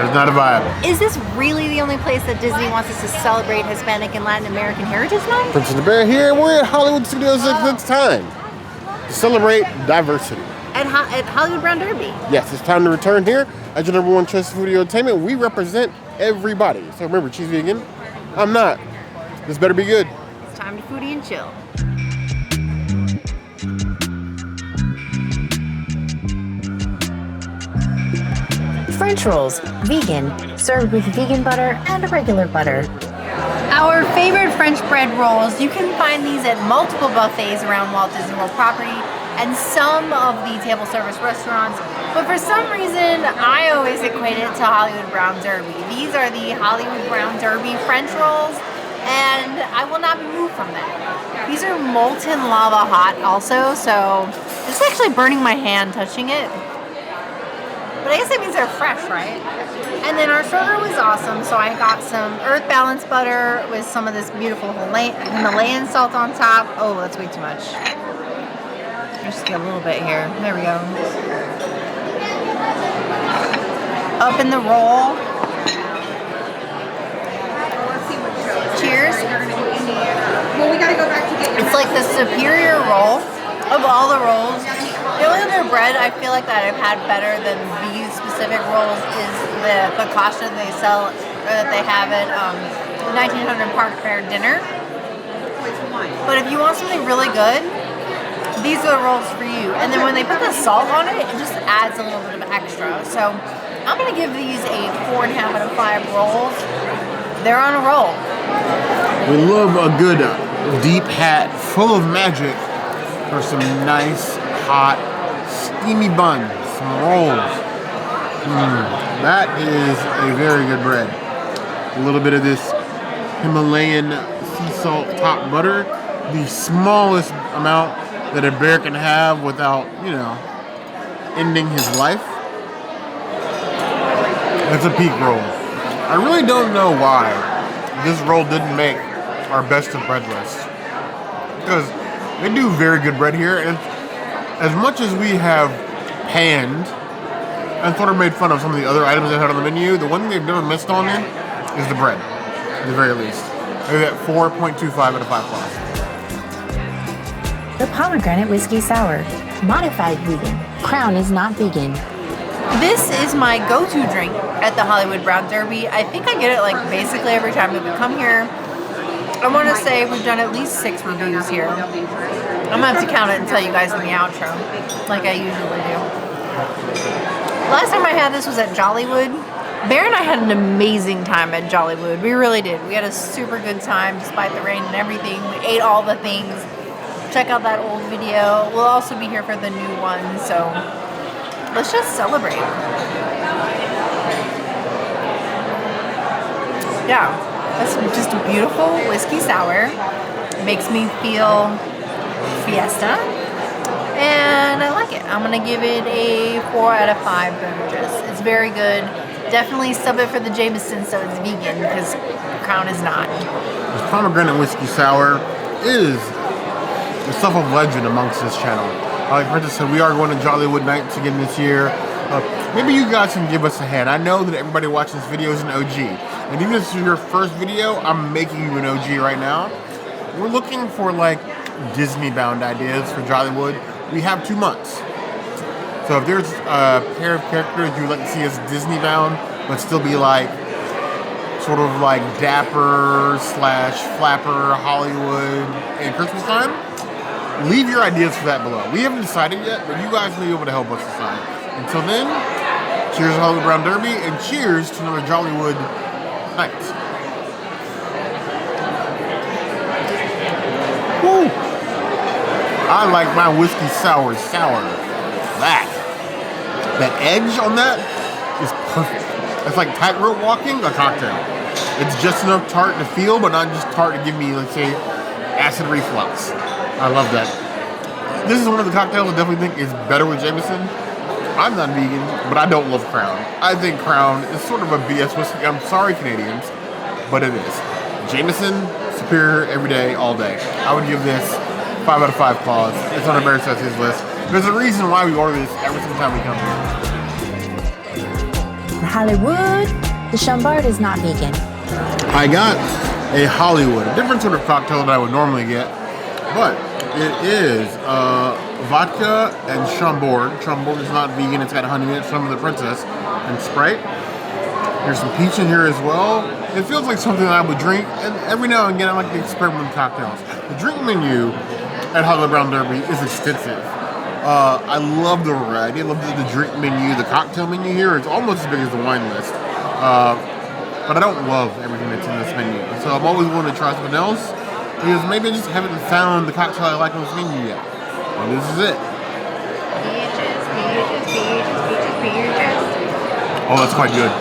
There's not a vibe. Is this really the only place that Disney wants us to celebrate Hispanic and Latin American Heritage Month? Princess and the Bear here. We're at Hollywood Studios at this time to celebrate diversity. At Hollywood Brown Derby. Yes, it's time to return here. As your #1 choice of food entertainment, we represent everybody. So remember, she's vegan. I'm not. This better be good. It's time to foodie and chill. French rolls, vegan, served with vegan butter and regular butter. Our favorite French bread rolls, you can find these at multiple buffets around Walt Disney World property and some of the table service restaurants. But for some reason, I always equate it to Hollywood Brown Derby. These are the Hollywood Brown Derby French rolls, and I will not be moved from that. These are molten lava hot also, so it's actually burning my hand touching it. But I guess that means they're fresh, right? And then our sugar was awesome, so I got some Earth Balance butter with some of this beautiful Himalayan salt on top. Oh, that's way too much. Just get a little bit here. There we go. Up in the roll. Cheers. Well, we gotta go back to get your. It's like the superior roll of all the rolls. The only other bread I feel like that I've had better than these specific rolls is the focaccia they sell, or that they have at the 1900 Park Fair dinner. But if you want something really good, these are the rolls for you. And then when they put the salt on it, it just adds a little bit of extra. So I'm gonna give these a 4.5 out of 5 rolls. They're on a roll. We love a good deep hat full of magic for some nice, hot, steamy buns, some rolls. That is a very good bread. A little bit of this Himalayan sea salt top butter, the smallest amount that a bear can have without, ending his life. It's a peak roll. I really don't know why this roll didn't make our best of bread list, because they do very good bread here, and as much as we have panned and sort of made fun of some of the other items they had on the menu, the one thing they've never missed on in is the bread, at the very least. Maybe at 4.25 out of 5 plus. The Pomegranate Whiskey Sour, modified vegan. Crown is not vegan. This is my go-to drink at the Hollywood Brown Derby. I think I get it like basically every time that we come here. I want to say we've done at least 6 reviews here. I'm gonna have to count it and tell you guys in the outro, like I usually do. Last time I had this was at Jollywood. Bear and I had an amazing time at Jollywood. We really did. We had a super good time despite the rain and everything. We ate all the things. Check out that old video. We'll also be here for the new one, so let's just celebrate. Yeah, that's just a beautiful whiskey sour. Makes me feel fiesta, and I like it. I'm gonna give it a 4 out of 5 beverages. It's very good. Definitely sub it for the Jameson so it's vegan, because Crown is not. This Pomegranate Whiskey Sour is the stuff of legend amongst this channel. Like Princess said, we are going to Jollywood Nights again this year. Maybe you guys can give us a hand. I know that everybody watching this video is an OG. And even if this is your first video, I'm making you an OG right now. We're looking for like Disney-bound ideas for Jollywood. We have 2 months. So if there's a pair of characters you would like to see as Disney-bound, but still be like, sort of like dapper / flapper Hollywood at Christmas time, leave your ideas for that below. We haven't decided yet, but you guys may be able to help us decide. Until then, cheers to Hollywood Brown Derby, and cheers to another Jollywood night. Woo! I like my whiskey sour. That edge on that is perfect. It's like tightrope walking a cocktail. It's just enough tart to feel, but not just tart to give me, let's say, acid reflux. I love that. This is one of the cocktails I definitely think is better with Jameson. I'm not vegan, but I don't love Crown. I think Crown is sort of a BS whiskey. I'm sorry, Canadians, but it is. Jameson, superior every day, all day. I would give this 5 out of 5 claws. It's on Bear Says His list. There's a reason why we order this every single time we come here. The Hollywood, the Chambord is not vegan. I got a Hollywood, a different sort of cocktail than I would normally get, but it is vodka and Chambord. Chambord is not vegan, it's got honey in it, some of the princess, and Sprite. There's some peach in here as well. It feels like something that I would drink, and every now and again I like to experiment with cocktails. The drink menu at Hollywood Brown Derby is extensive. I love the variety, I love the drink menu, the cocktail menu here is almost as big as the wine list. But I don't love everything that's in this menu. So I'm always willing to try something else, because maybe I just haven't found the cocktail I like on this menu yet. And this is it. Oh, that's quite good.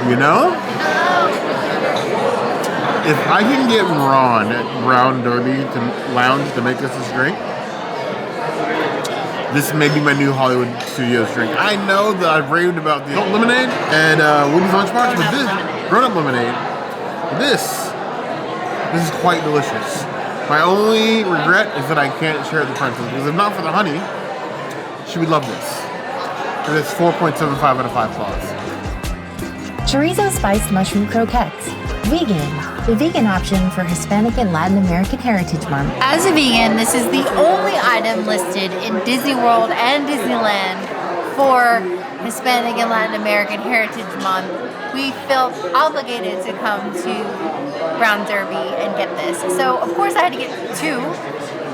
You know? If I can get Ron at Brown Derby Lounge to make us this drink, this may be my new Hollywood Studios drink. I know that I've raved about the adult lemonade and Woody's Lunchbox, but this grown-up lemonade, this is quite delicious. My only regret is that I can't share it with the princess, because if not for the honey, she would love this. And it's 4.75 out of 5 claws. Chorizo spiced mushroom croquettes. Vegan, the vegan option for Hispanic and Latin American Heritage Month. As a vegan, this is the only item listed in Disney World and Disneyland for Hispanic and Latin American Heritage Month. We felt obligated to come to Brown Derby and get this. So, of course, I had to get two,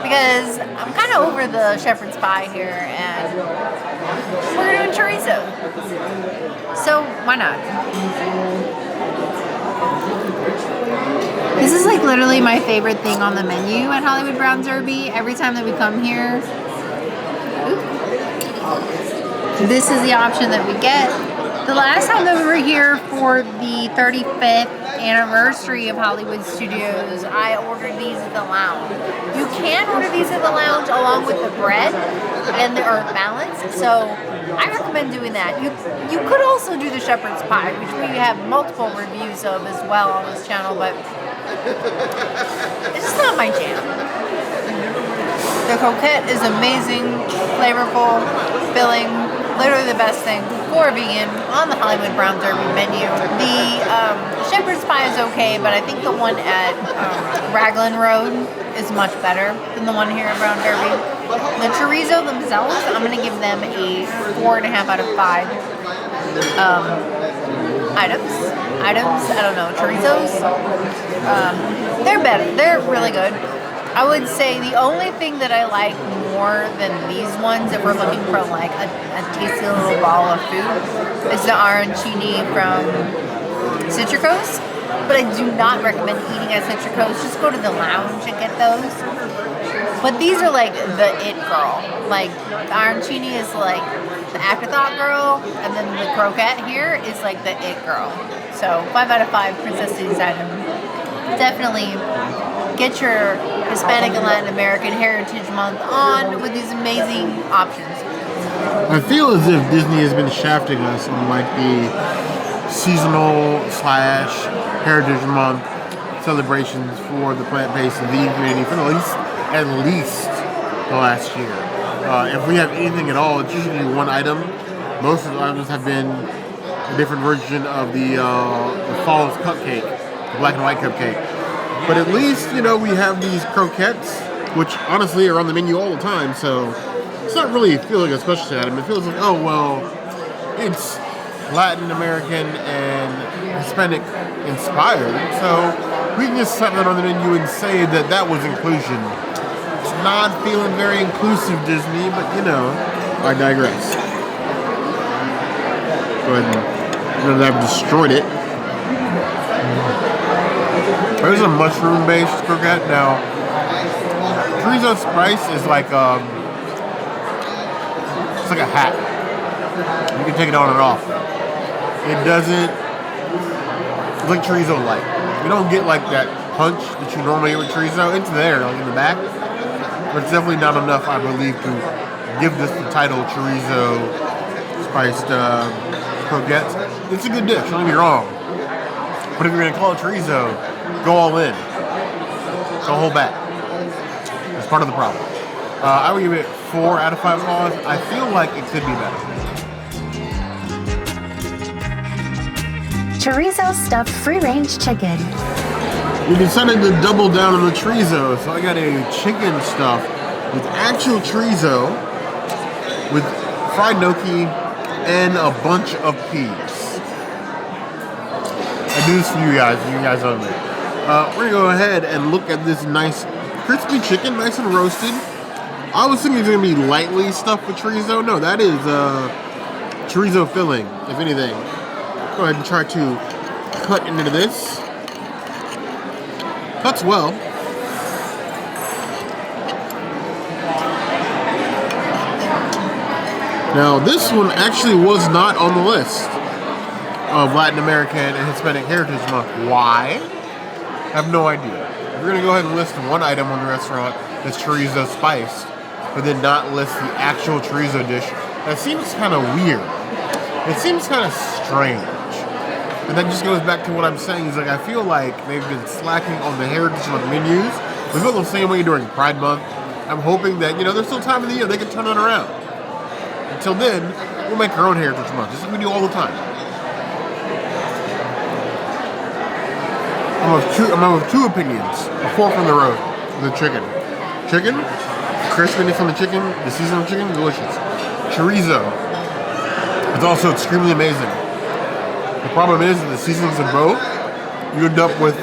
because I'm kind of over the shepherd's pie here, and we're doing chorizo. So, why not? This is like literally my favorite thing on the menu at Hollywood Brown Derby. Every time that we come here, this is the option that we get. The last time that we were here for the 35th anniversary of Hollywood Studios, I ordered these at the lounge. You can order these at the lounge along with the bread and the earth balance, so I recommend doing that. You could also do the shepherd's pie, which we have multiple reviews of as well on this channel, but it's just not my jam. The croquette is amazing, flavorful, filling, literally the best thing for a vegan on the Hollywood Brown Derby menu. The shepherd's pie is okay, but I think the one at Raglan Road is much better than the one here at Brown Derby. The chorizo themselves, I'm going to give them a 4.5 out of 5 items. I don't know, chorizos. They're better. They're really good. I would say the only thing that I like more than these ones, if we're looking for like a tasty little ball of food, is the arancini from Citricos. But I do not recommend eating at Citricos. Just go to the lounge and get those. But these are like the it girl. Like the arancini is like the afterthought girl, and then the croquette here is like the it girl. So 5 out of 5 Princess City's item. Definitely get your Hispanic and Latin American Heritage Month on with these amazing options. I feel as if Disney has been shafting us on like the seasonal / Heritage Month celebrations for the plant-based and vegan community for at least the last year. If we have anything at all, it's usually one item. Most of the items have been a different version of the fall's cupcake, the black and white cupcake. But at least, you know, we have these croquettes, which honestly are on the menu all the time, so it's not really feeling a specialty item. It feels like, oh, well, it's Latin American and Hispanic inspired, so we can just set that on the menu and say that that was inclusion. It's not feeling very inclusive, Disney, but you know, I digress. Go ahead and, now that I've destroyed it. There's a mushroom-based croquette. Now, chorizo spice is like it's like a hat. You can take it on and off. It doesn't. It's like chorizo light. You don't get like that punch that you normally get with chorizo. It's there, like in the back, but it's definitely not enough, I believe, to give this the title chorizo spiced croquettes. It's a good dish. Don't get me wrong. But if you're gonna call it chorizo, go all in. Don't hold back. That's part of the problem. I would give it 4 out of 5 claws. I feel like it could be better. Chorizo-stuffed free-range chicken. We decided to double down on the chorizo, so I got a chicken stuff with actual chorizo, with fried gnocchi, and a bunch of peas. I do this for you guys only. We're gonna go ahead and look at this nice crispy chicken, nice and roasted. I was thinking it's gonna be lightly stuffed with chorizo. No, that is chorizo filling, if anything. Go ahead and try to cut into this. Cuts well. Now, this one actually was not on the list of Latin American and Hispanic Heritage Month. Why? I have no idea. We're gonna go ahead and list one item on the restaurant that's chorizo spiced, but then not list the actual chorizo dish. That seems kind of weird. It seems kind of strange. And that just goes back to what I'm saying. Is like I feel like they've been slacking on the Heritage Month menus. We feel the same way during Pride Month. I'm hoping that, there's still time of the year they can turn it around. Until then, we'll make our own Heritage Month, just like we do all the time. I'm of two opinions. A fork in the road with the chicken. Chicken, crispiness on the chicken, the seasoning of the chicken, delicious. Chorizo, it's also extremely amazing. The problem is that the seasonings of both, you end up with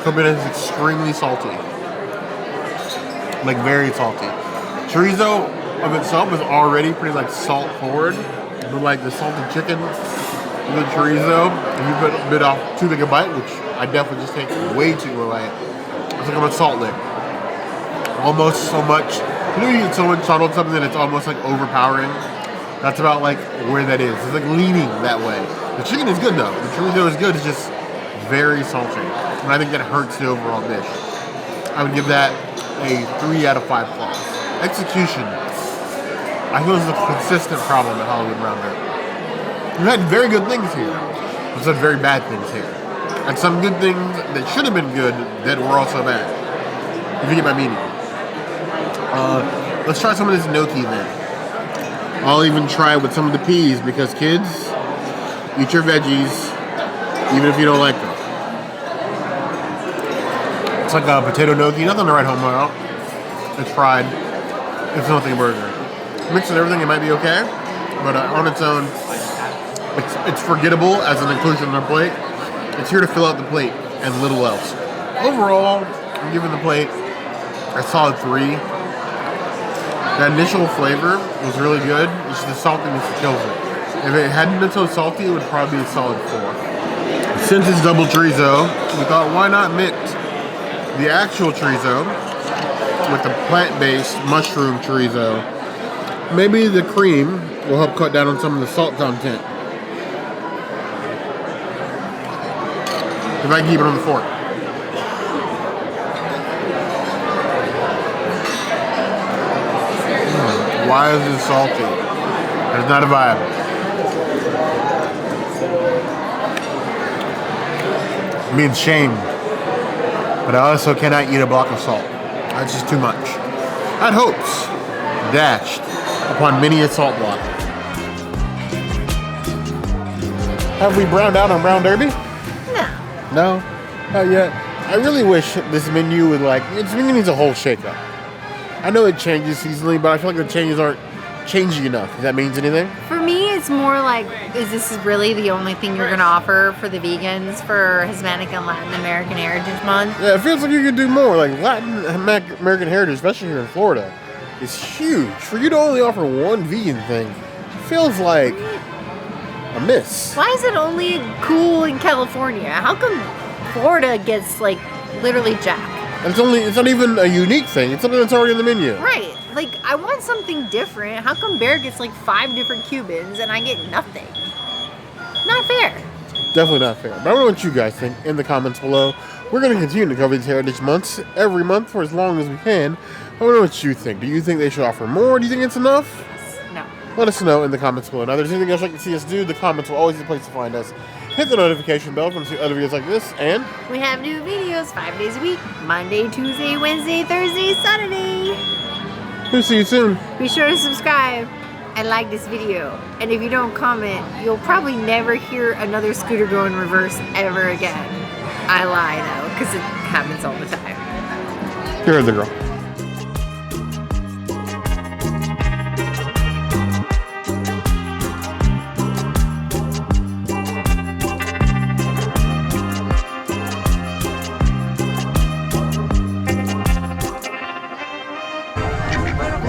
something that's extremely salty. Like very salty. Chorizo of itself is already pretty like salt forward, but like the salted chicken with the chorizo, if you put a bit off too big a bite, which I definitely just take way too away, it's like I'm a salt lick. Almost so much, you get so much salt on something that it's almost like overpowering. That's about like where that is. It's like leaning that way. The chicken is good though. The chorizo is good. It's just very salty, and I think that hurts the overall dish. I would give that a 3 out of 5 claws. Execution, I feel is a consistent problem at Hollywood Rounder. We've had very good things here. We've had very bad things here, and some good things that should have been good that were also bad. If you get my meaning. Let's try some of this gnocchi then. I'll even try with some of the peas because kids, eat your veggies, even if you don't like them. It's like a potato gnocchi, nothing to write home about. It's fried. It's nothing burger. Mix with everything, it might be okay, but on its own, it's forgettable as an inclusion on our plate. It's here to fill out the plate and little else. Overall, I'm giving the plate a solid 3. That initial flavor was really good. It's just the saltiness that kills it. If it hadn't been so salty, it would probably be a solid 4. Since it's double chorizo, we thought why not mix the actual chorizo with the plant-based mushroom chorizo. Maybe the cream will help cut down on some of the salt content. If I can keep it on the fork. Why is it salty? It's not a vibe. I'm being shamed. But I also cannot eat a block of salt. That's just too much. I had hopes dashed upon many a salt block. Have we browned out on Brown Derby? No, not yet. I really wish this menu would this menu needs a whole shakeup. I know it changes seasonally, but I feel like the changes aren't changing enough. If that means anything? For me, it's more like, is this really the only thing you're going to offer for the vegans for Hispanic and Latin American Heritage Month? Yeah, it feels like you could do more. Like Latin American Heritage, especially here in Florida, is huge. For you to only offer one vegan thing feels like a miss. Why is it only cool in California? How come Florida gets literally jack? And it's not even a unique thing. It's something that's already on the menu. Right. I want something different. How come Bear gets 5 different Cubans and I get nothing? Not fair. Definitely not fair. But I don't know what you guys think in the comments below. We're going to continue to cover these Heritage Months every month for as long as we can. I want to know what you think. Do you think they should offer more? Do you think it's enough? No. Let us know in the comments below. Now, if there's anything else you'd like to see us do, the comments will always be the place to find us. Hit the notification bell if you want to see other videos like this, and we have new videos 5 days a week. Monday, Tuesday, Wednesday, Thursday, Saturday. We'll see you soon. Be sure to subscribe and like this video. And if you don't comment, you'll probably never hear another scooter go in reverse ever again. I lie though, because it happens all the time. You're the girl.